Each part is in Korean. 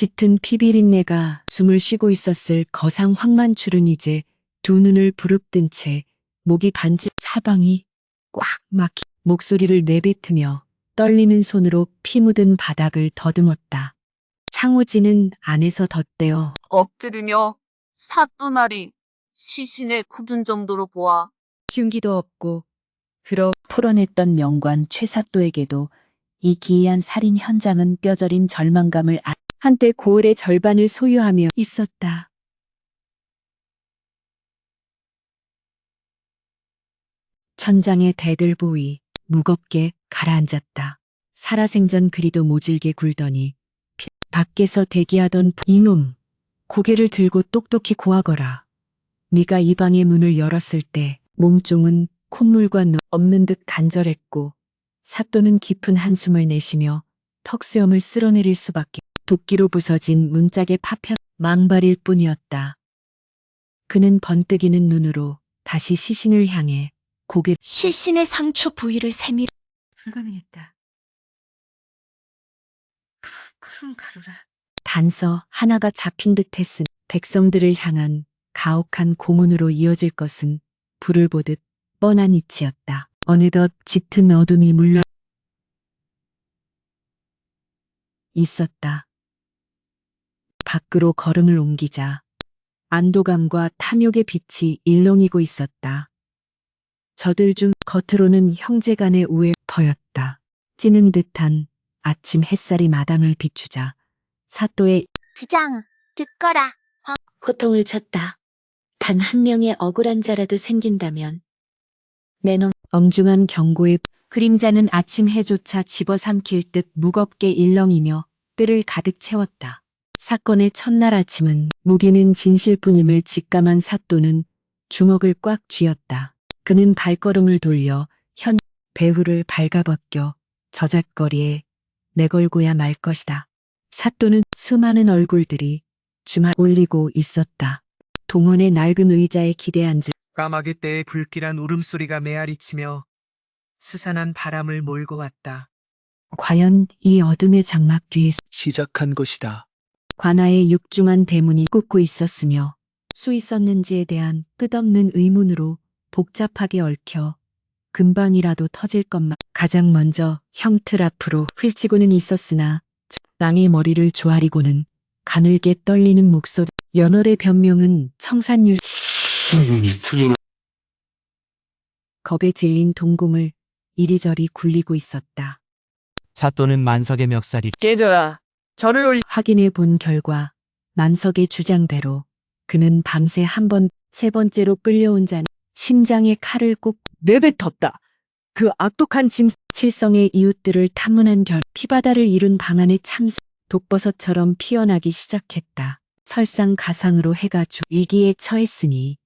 짙은 피비린내가 숨을 쉬고 있었을 거상 황만출은 이제 두 눈을 부릅뜬 채 목이 반쯤 사방이 꽉 막히 목소리를 내뱉으며 떨리는 손으로 피 묻은 바닥을 더듬었다. 상호진은 안에서 덧대어 엎드리며 사또나리 시신에 굳은 정도로 보아 흉기도 없고 흐러 풀어냈던 명관 최사또에게도 이 기이한 살인 현장은 뼈저린 절망감을 한때 고을의 절반을 소유하며 있었다. 천장의 대들보 위 무겁게 가라앉았다. 살아생전 그리도 모질게 굴더니 밖에서 대기하던 이놈, 고개를 들고 똑똑히 고하거라. 네가 이 방의 문을 열었을 때 몸종은 콧물과 눈 없는 듯 간절했고 사또는 깊은 한숨을 내쉬며 턱수염을 쓸어내릴 수밖에 도끼로 부서진 문짝의 파편 망발일 뿐이었다. 그는 번뜩이는 눈으로 다시 시신을 향해 고개 시신의 상처 부위를 세밀 불가능했다. 푸른 가루라. 단서 하나가 잡힌 듯 했으니 백성들을 향한 가혹한 고문으로 이어질 것은 불을 보듯 뻔한 이치였다. 어느덧 짙은 어둠이 물러 있었다. 밖으로 걸음을 옮기자 안도감과 탐욕의 빛이 일렁이고 있었다. 저들 중 겉으로는 형제간의 우애 터였다. 찌는 듯한 아침 햇살이 마당을 비추자 사또의 부장 듣거라. 호통을 쳤다. 단 한 명의 억울한 자라도 생긴다면 내 놈 엄중한 경고의 그림자는 아침 해조차 집어삼킬 듯 무겁게 일렁이며 뜰을 가득 채웠다. 사건의 첫날 아침은 무기는 진실뿐임을 직감한 사또는 주먹을 꽉 쥐었다. 그는 발걸음을 돌려 현 배후를 발가벗겨 저잣거리에 내걸고야 말 것이다. 사또는 수많은 얼굴들이 주말 올리고 있었다. 동원의 낡은 의자에 기대앉은 까마귀 떼의 불길한 울음소리가 메아리치며 스산한 바람을 몰고 왔다. 과연 이 어둠의 장막 뒤에 시작한 것이다. 관아의 육중한 대문이 꽂고 있었으며 수 있었는지에 대한 끝없는 의문으로 복잡하게 얽혀 금방이라도 터질 것만 가장 먼저 형틀 앞으로 휠치고는 있었으나 땅의 머리를 조아리고는 가늘게 떨리는 목소리 연월의 변명은 청산율 겁에 질린 동공을 이리저리 굴리고 있었다. 사또는 만석의 멱살이 깨져라. 저를 올리 확인해 본 결과 만석의 주장대로 그는 밤새 한 번, 세 번째로 끌려온 자는 심장에 칼을 꼭 내뱉었다. 그 악독한 칠성의 이웃들을 탐문한 결 피바다를 이룬 방안의 참사 독버섯처럼 피어나기 시작했다. 설상가상으로 해가 위기에 처했으니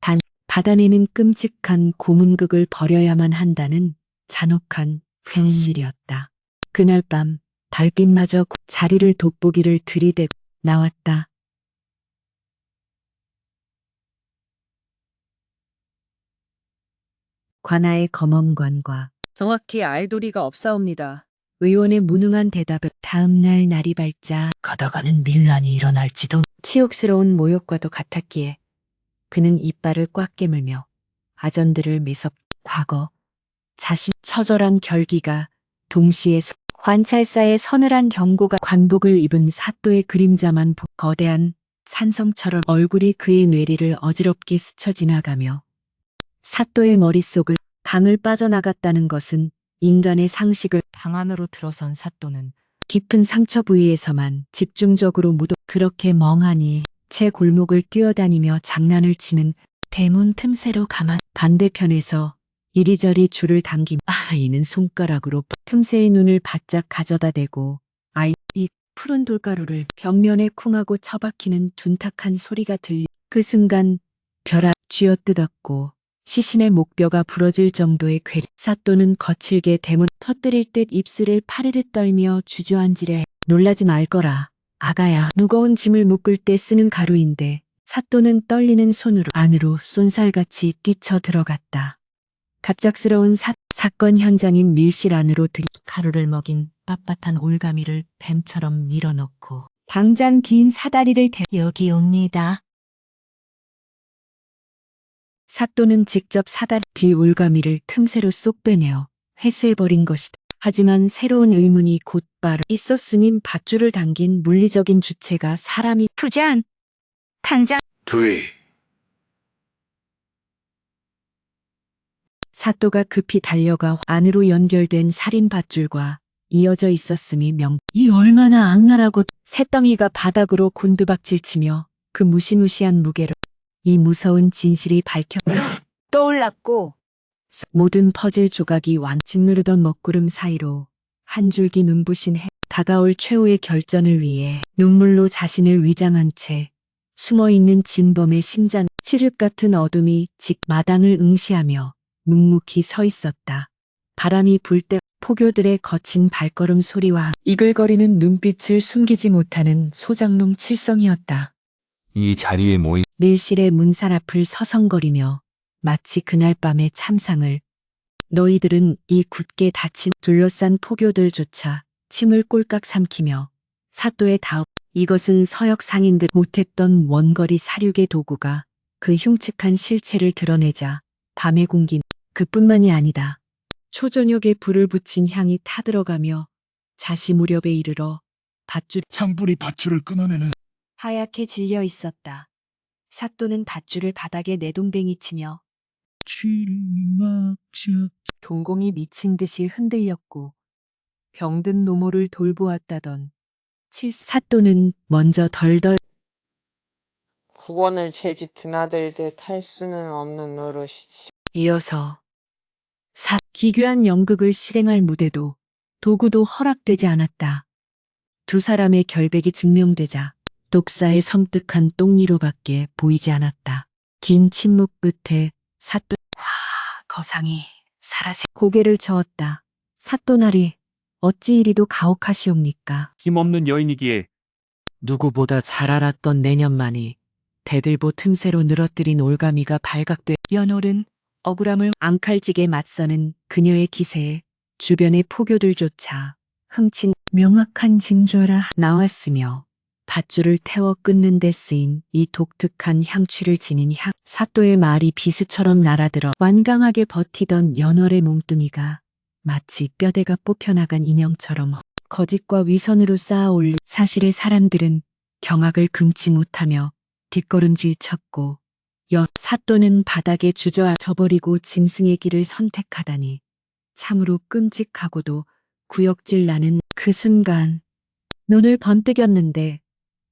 단 받아내는 끔찍한 고문극을 벌여야만 한다는 잔혹한 현실이었다. 그날 밤 달빛마저 자리를 돋보기를 들이대고 나왔다. 관아의 검언관과 정확히 알 도리가 없사옵니다. 의원의 무능한 대답을 다음날 날이 밝자 걷어가는 밀란이 일어날지도 치욕스러운 모욕과도 같았기에 그는 이빨을 꽉 깨물며 아전들을 매섭 과거 자신 처절한 결기가 동시에 관찰사의 서늘한 경고가 관복을 입은 사또의 그림자만 거대한 산성처럼 얼굴이 그의 뇌리를 어지럽게 스쳐 지나가며 사또의 머릿속을 방을 빠져나갔다는 것은 인간의 상식을 방 안으로 들어선 사또는 깊은 상처 부위에서만 집중적으로 그렇게 멍하니 채 골목을 뛰어다니며 장난을 치는 대문 틈새로 가만 반대편에서 이리저리 줄을 당긴 아이는 손가락으로 틈새의 눈을 바짝 가져다 대고 이 푸른 돌가루를 벽면에 쿵하고 처박히는 둔탁한 소리가 그 순간 벼라 쥐어뜯었고 시신의 목뼈가 부러질 정도의 사또는 거칠게 대문 터뜨릴 듯 입술을 파르르 떨며 주저앉으려 놀라지 말거라. 아가야. 무거운 짐을 묶을 때 쓰는 가루인데 사또는 떨리는 손으로 안으로 쏜살같이 뛰쳐 들어갔다. 갑작스러운 사건 현장인 밀실 안으로 가루를 먹인 빳빳한 올가미를 뱀처럼 밀어넣고 당장 긴 사다리를 여기 옵니다. 사또는 직접 사다리 뒤 올가미를 틈새로 쏙 빼내어 회수해버린 것이다. 하지만 새로운 의문이 곧바로 있었으니 밧줄을 당긴 물리적인 주체가 사람이 부잔, 당장 사또가 급히 달려가 안으로 연결된 살인 밧줄과 이어져 있었음이 이 얼마나 악랄하고 새덩이가 바닥으로 곤두박질치며 그 무시무시한 무게로 이 무서운 진실이 떠올랐고 모든 퍼즐 조각이 짓누르던 먹구름 사이로 한 줄기 눈부신 해 다가올 최후의 결전을 위해 눈물로 자신을 위장한 채 숨어있는 진범의 심장 칠흑 같은 어둠이 직 마당을 응시하며 묵묵히 서 있었다. 바람이 불 때 포교들의 거친 발걸음 소리와 이글거리는 눈빛을 숨기지 못하는 소장농 칠성이었다. 이 자리에 모인 밀실의 문살 앞을 서성거리며 마치 그날 밤의 참상을 너희들은 이 굳게 닫힌 둘러싼 포교들조차 침을 꼴깍 삼키며 사또의 다음 이것은 서역 상인들 못했던 원거리 사륙의 도구가 그 흉측한 실체를 드러내자 밤의 공기 그뿐만이 아니다. 초저녁에 불을 붙인 향이 타들어가며 자시 무렵에 이르러 향불이 밧줄을 끊어내는 하얗게 질려 있었다. 사또는 밧줄을 바닥에 내동댕이 치며 동공이 미친 듯이 흔들렸고 병든 노모를 돌보았다던 사또는 먼저 덜덜 국원을 채집 드나들듯 할 수는 없는 노릇이지. 이어서 기괴한 연극을 실행할 무대도 도구도 허락되지 않았다. 두 사람의 결백이 증명되자 독사의 섬뜩한 똥리로밖에 보이지 않았다. 긴 침묵 끝에 사또 거상이 살아세 고개를 저었다. 사또나리 어찌 이리도 가혹하시옵니까? 힘없는 여인이기에 누구보다 잘 알았던 내년만이 대들보 틈새로 늘어뜨린 올가미가 발각돼 연홀은 억울함을 앙칼지게 맞서는 그녀의 기세에 주변의 포교들조차 흠친 명확한 징조라 나왔으며 밧줄을 태워 끊는 데 쓰인 이 독특한 향취를 지닌 사또의 말이 비수처럼 날아들어 완강하게 버티던 연월의 몸뚱이가 마치 뼈대가 뽑혀나간 인형처럼 거짓과 위선으로 쌓아올린 사실의 사람들은 경악을 금치 못하며 뒷걸음질 쳤고 사또는 바닥에 주저앉아 버리고 짐승의 길을 선택하다니 참으로 끔찍하고도 구역질 나는 그 순간 눈을 번뜩였는데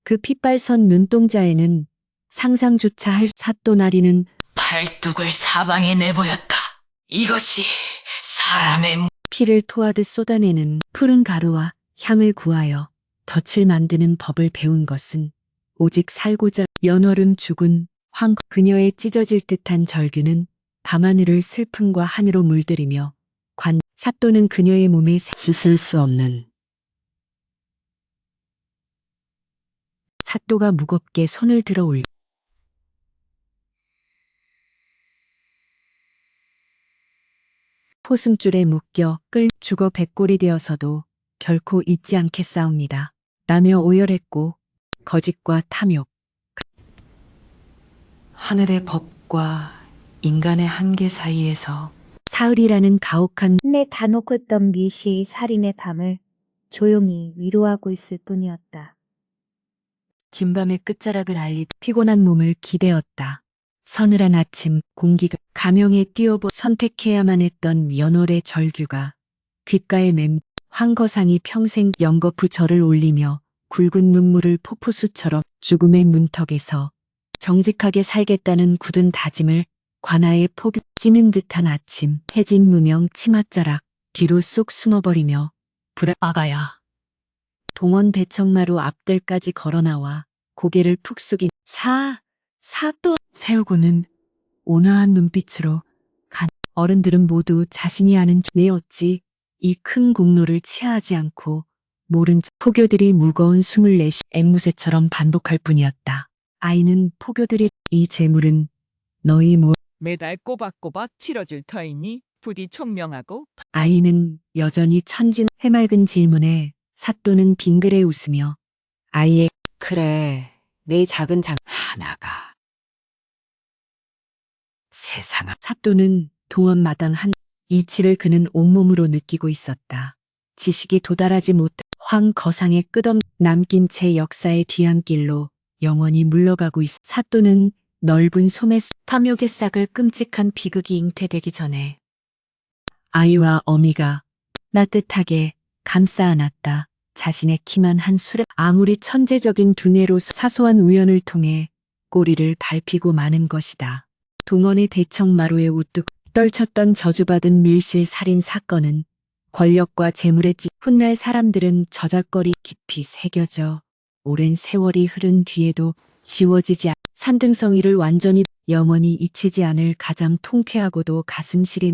그 핏발선 눈동자에는 상상조차 할 사또나리는 팔뚝을 사방에 내보였다. 이것이 사람의 피를 토하듯 쏟아내는 푸른 가루와 향을 구하여 덫을 만드는 법을 배운 것은 오직 살고자 연월은 죽은 그녀의 찢어질 듯한 절규는 밤하늘을 슬픔과 한으로 물들이며 사또는 그녀의 몸에 씻을 수 없는 사또가 무겁게 손을 들어 올려 포승줄에 묶여 죽어 백골이 되어서도 결코 잊지 않겠사옵니다. 라며 오열했고 거짓과 탐욕 하늘의 법과 인간의 한계 사이에서 사흘이라는 가혹한 내 다 녹았던 미시 살인의 밤을 조용히 위로하고 있을 뿐이었다. 긴밤의 끝자락을 알리 피곤한 몸을 기대었다. 서늘한 아침 공기가 가명에 띄어보 선택해야만 했던 연월의 절규가 귓가에 황거상이 평생 연거푸 절을 올리며 굵은 눈물을 폭포수처럼 죽음의 문턱에서 정직하게 살겠다는 굳은 다짐을 관아에 포교 찌는 듯한 아침 해진 무명 치맛자락 뒤로 쏙 숨어버리며 아가야. 동원 대청마루 앞들까지 걸어나와 고개를 푹 숙인 사또 세우고는 온화한 눈빛으로 어른들은 모두 자신이 아는 내 어찌 이 큰 공로를 치하하지 않고 모른 포교들이 무거운 숨을 내쉬 앵무새처럼 반복할 뿐이었다. 아이는 포교들이 이 재물은 너희 매달 꼬박꼬박 치러줄 터이니 부디 총명하고. 아이는 여전히 천진 해맑은 질문에 사또는 빙그레 웃으며 아이의 그래 내 작은 장 하나가 세상아 사또는 동원마당 한 이치를 그는 온몸으로 느끼고 있었다. 지식이 도달하지 못한 황거상의 끝없 남긴 채 역사의 뒤안길로 영원히 물러가고 있어. 사또는 넓은 소매 탐욕의 싹을 끔찍한 비극이 잉태되기 전에 아이와 어미가 따뜻하게 감싸 안았다. 자신의 키만 한 수레 아무리 천재적인 두뇌로 사소한 우연을 통해 꼬리를 밟히고 마는 것이다. 동원의 대청마루에 우뚝 떨쳤던 저주받은 밀실 살인 사건은 권력과 재물에 훗날 사람들은 저작거리 깊이 새겨져 오랜 세월이 흐른 뒤에도 지워지지 산등성이를 완전히 영원히 잊히지 않을 가장 통쾌하고도 가슴 시린